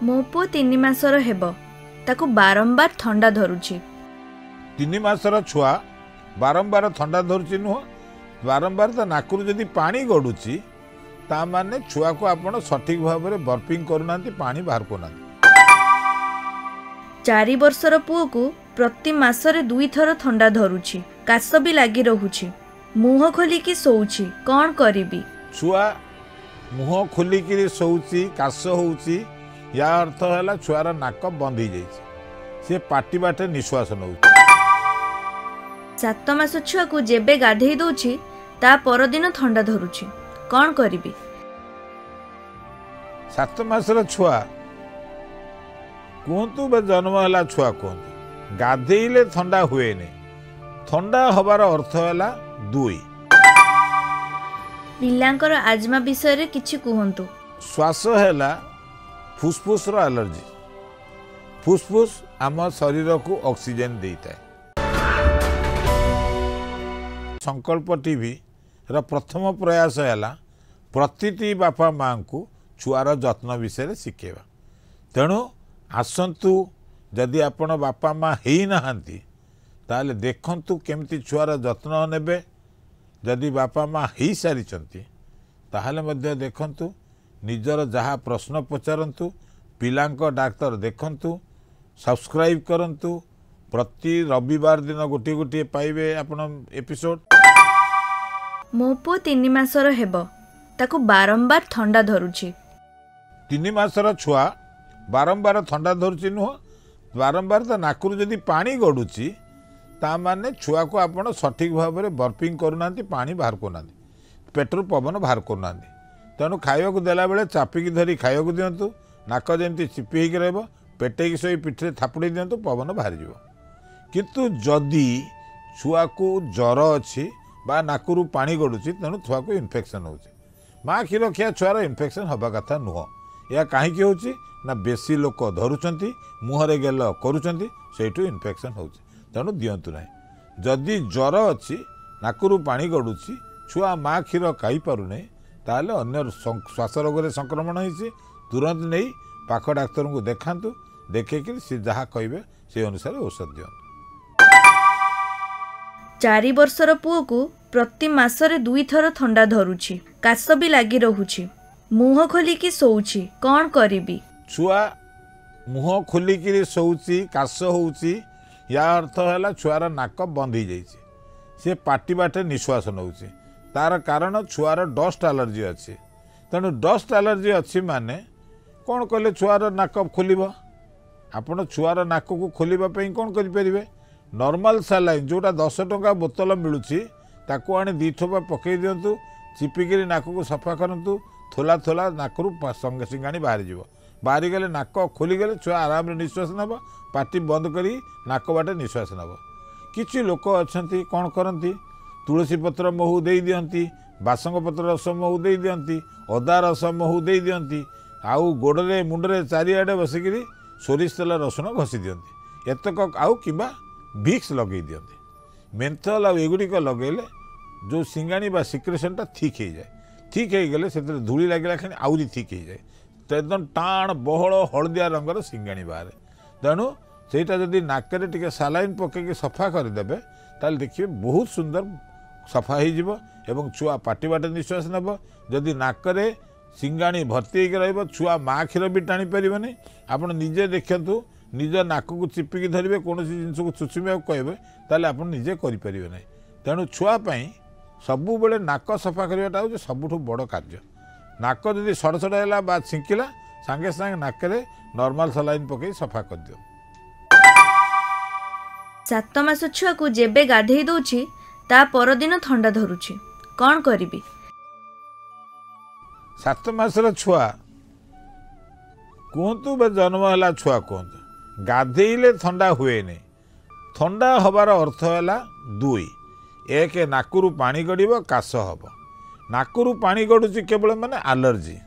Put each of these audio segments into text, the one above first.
मो पु 3 मासर हेब ताकू बारंबार थंडा धरुची। 3 मासर छुआ बारंबार थंडा धरुची नुह बारंबार तो नाकुर जदि पानी गड़ुची ता माने छुआ को आपण सठिक भाव में बर्पिंग करूना पानी बाहर करना। 4 वर्षर पुओ को प्रति मासरे 2 थर थंडा धरुची, काश भी लगी रहुची, मुह खोलिकी सोउची, कौन करिबी? छुआ मुह खोलिकी सोउची काश होउची या अर्थ है छुआर नाक बंद हो जाइए, सी पाटी बाटे निश्वास नौ। 7 मास छुआ को जेबे गाधेई दउची ता परदिन थंडा धरुची, कौन करिबी? 7 मासर छुआ कहतु बे जन्म है छुआ कहतु गाधेले थंडा हुए नहीं, थंडा हबार अर्थ है 2। पिलांकर आजमा विषय रे किछि कहंतु। श्वास है फुसफुस रो एलर्जी, फुसफुस आम शरीर को ऑक्सीजन देता है। संकल्प टीवी रा प्रथम प्रयास है प्रति बापा माँ को छुआर जत्न विषय शिखेबा। तेणु आसतु जदि आपण बापा माँ ही नहांती ताले देखंतु केमती छुआर जत्न नेबे। जदि बापा माँ ही सारी ताहले मध्य देखंतु निजर जहाँ प्रश्न पचारंतु, पिलांको डाक्तर देखंतु, सब्सक्राइब करंतु, प्रति रविवार दिन गोटे गोटे पाइबे आपण एपिसोड। मो पु 3 मासर हेब ताकू बारंबार थंडा धरुची। 3 मासर छुआ बारंबार थंडा धरुची नुह बारंबार तो नाकुर जदि पानी गड़ुची ता माने छुआ को आपण सठिक भाव में बर्पिंग करूना पानी बाहर करना, पेट्रोल पवन बाहर करना। तेणु खाइबा देला बेले चापिकी धरी खाइबा दिंतु, नाक जमी चिपी होकर रहा, पेटे शोई पिठे थापुड़ी दिंतु, पवन बाहर जाव। किंतु जदि छुआ को ज्वर अच्छी बा नाकुरु पानी गड़ुची तेणु छुआ को इन्फेक्शन हो, माँ क्षीर खिया छुआर इन्फेक्शन हवा कथा नुह। यह कहीं होची ना बेसी लोक धरुचंती मुहरे गेल करुचंती सेठू इन्फेक्शन हो, तेणु दिंतु ना। जदि ज्वर अच्छी नाकुरु पानी गड़ुची छुआ माँ क्षीर खाई पारु नहीं ताहले अन्य श्वास रोग में संक्रमण होइछि, तुरंत नहीं पाख डाक्तर को देखांतु, देखेकि सी जहाँ कहे से अनुसार औषध दियंतु। 4 वर्षर पुओ को प्रति मासरे 2 थर थंडा धरुची, काश भी लगी रहुची, मुह खोलिकी सोउची, कौन करिबी? छुआ मुह खोलिकी सोउची काश होउची या अर्थ है छुआर नाक बंद हो जाइए, सी पाटी बाटे निश्वास नौची। तार कारण छुआर डस्ट एलर्जी अच्छी, तेणु डस्ट एलर्जी अच्छी माने कौन कले छुआर नाक खोल, आपण छुआर नाक को खोलने कौन करें? नॉर्मल सलाइन जोटा 10 टंका बोतल मिलूँ ताकू आनी 2 ठोपा पकई दिंतु, चिपिकी नाक को सफा करंतु, थोला थोला नाकरू सिंगाणी बाहरी जीव, बाहरी गले नाक खोलीगले छुआ आराम निश्वास नब, पाटी बंद करी नाक बाटे निश्वास नब। किछि लोक अछंती कौन करती तुलसी पत्र महू दे दियंती, बासंग पत्र रस महू दे दियंती, अदा रस महू दे दियंती, आउ गोड़े मुंडरे चारिआडे बसिकी सोरिष तेल रसुण घसी दियंती, एतक आउ किबा भिक्स लगे दियंती। मेंथल आ एगुड़िक लगेले जो सिंगाणी बा सिक्रेशनटा ठीक हो जाए, ठीक हो गले से धूली लगे खाली आउरी ठीक हो जाए, तो एकदम टाण बहल हलदिया रंगर सिंगाणी बाहर। तेणु सेटा जदि नाकरे टिके सालाइन पकईकि सफा करदेबे ताल देखिए बहुत सुंदर सफा हो, छुआ पाटी बाटे निश्वास नब। जदि नाकरे सिंगाणी भर्ती होकर छुआ माँ क्षीर भी टाणी पारे, आप निजे देखु निज नाक को चिपिकी धरवे कौन जिन को चुचुमिया कहे ताले आप निजे करें ना। तेणु छुआपाई सबु बेले नाक सफा करवाटा हूँ सबुठ बड़ कार्य। नाक जदि सड़सड़ है बा छिंकिला सांगे सांगे नाकरे नॉर्मल सलाइन पकई सफा कर दियो। 7 मास छुआ को जेबे गाधेई दउची ता परदिन थंडा धरुची, कौन करिबी? 7 मासर छुआ कहतु बे जन्म है छुआ कहतु गाधेले थंडा हुए नहीं, थंडा हबार अर्थ है 2। 1 नाकुरु पानी गड़ब काश हम, नाकुरु पानी गड़ुची केवल माने एलर्जी।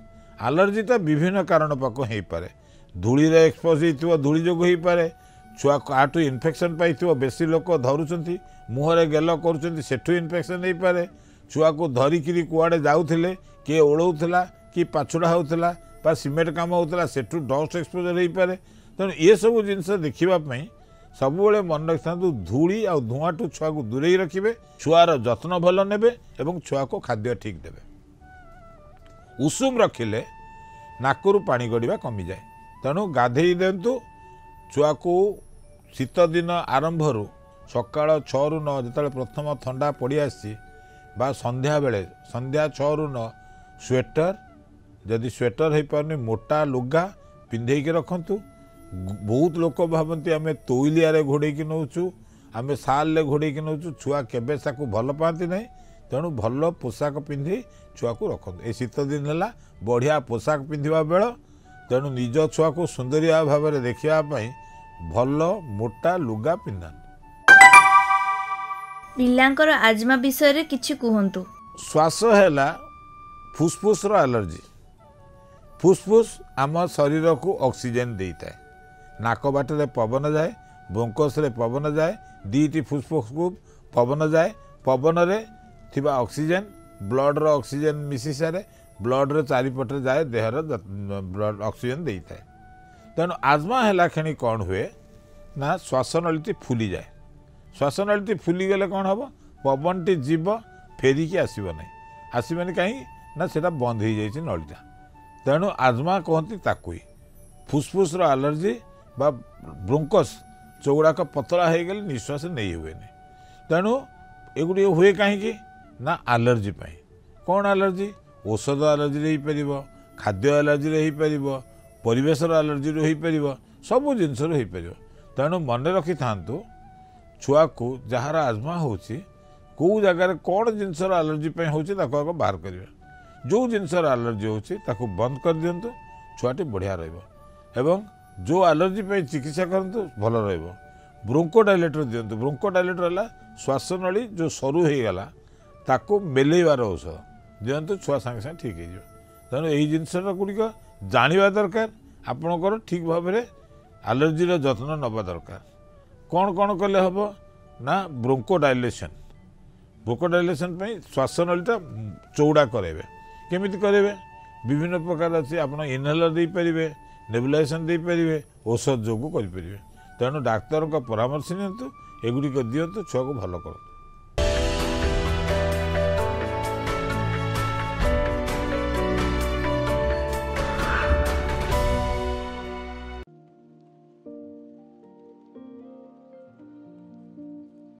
एलर्जी तो विभिन्न कारण पाक हो पारे, धूली एक्सपोज हो धूली जो हो पारे, छुआ काटू इन्फेक्शन पाई बेसी लोक धरुचंती मुहरे गेल करूँ इन्फेक्शन हो पारे, छुआ को धरिकी कुआड़े जाऊले किए ओढ़ौला कि पाछुड़ा होता बा सीमेंट काम होता सेठू डस्ट एक्सपोजर हो पारे। तेणु ये सब जिनस देखापी सब मन रखी था धूली आ धुआं टू छुआ को दूरे रखिए, छुआर जत्न भल ने छुआ को खाद्य ठीक देवे। उषुम रखिले नाकरू पानी गड़िया कमी जाए। तेणु गाधे दिंतु छुआ को शीत दिन आरंभ सकाळ 6 ରୁ 9 जो प्रथम थंडा पड़ी आसी संध्या बेले संध्या 6 ରୁ 9 स्वेटर जदि स्वेटर हो पारनी मोटा लुगा पिंधे रखु। बहुत लोक भावती आम तोइलिया घोड़े नौचु आम साल घोड़े नौचु छुआ केबे साकू भल पाती नहीं। तेणु भल पोशाक पिंधि छुआ को रखु। ए शीत दिन है बढ़िया पोशाक पिंधा बेल। तेणु निज छुआ को सुंदरिया भाव में देखापी भल मोटा लुगा पिंधा। पिलांकर आजमा विषय रे किछि कहंतु। श्वास है फुसफुस एलर्जी। फुसफुस आम शरीर को ऑक्सीजन देता है। नाक बाटे पवन जाए, ब्रोंकस रे पवन जाए, दीटी फुसफुस को पवन जाए। पवन रे थिबा ऑक्सीजन ब्लड रो ऑक्सीजन मिसी सारे ब्लड रे चारिपटे जाए देहर ब्लड ऑक्सीजन देता है। तेणु आजमा है क्षणी कौन हुए ना श्वासनली फुली जाए। श्वासनली फुली गले कौन हम पवन टी जीव फेरिकी आसब ना आसबानी कहीं ना से बंद हो जाए नलीटा। तेणु आजमा कहती ताकू फुसफुस एलर्जी बा ब्रोंकस चौड़ाक पतला हो गले निश्वास नहीं हुए। तेणु एगुड़ी हुए कहीं ना एलर्जी पाई। कौन एलर्जी औषध एलर्जी हो पार, खाद्य एलर्जी हो पार, परिवेश एलर्जी हो पार, सबू जिनस हो पार। तेणु मन रखि था छुआ को जार आजमा हो जगार कौन जिनस एलर्जी हो बाहर करें। जो जिनस एलर्जी हो बंद कर दिंतु छुआटी बढ़िया रहा। जो एलर्जी चिकित्सा करंतु भल रहा। ब्रोंकोडाइलेटर दिंतु। ब्रोंकोडाइलेटर है श्वासनली जो सरू हो गला ताको मेलेबार औषध दिंतु छुआ सांगे सांगे ठीक हो। तेणु यही जिनस गुड़िक जाना दरकार। आपणकर ठीक भाव में एलर्जी जत्न नवा दरकार। कौन कौन कले हम ना ब्रोंकोडाइलेशन। ब्रोंकोडाइलेशन श्वासनलीटा चौड़ा करेंगे। केमिति करेंगे विभिन्न प्रकार अच्छी आप इनहेलर दे पारे, नेबुलाइजेशन दे पारे, औषध जो करें। तेणु डाक्तर परामर्श नियंतु, एगुड़िक दिंतु छुआ को भल कर।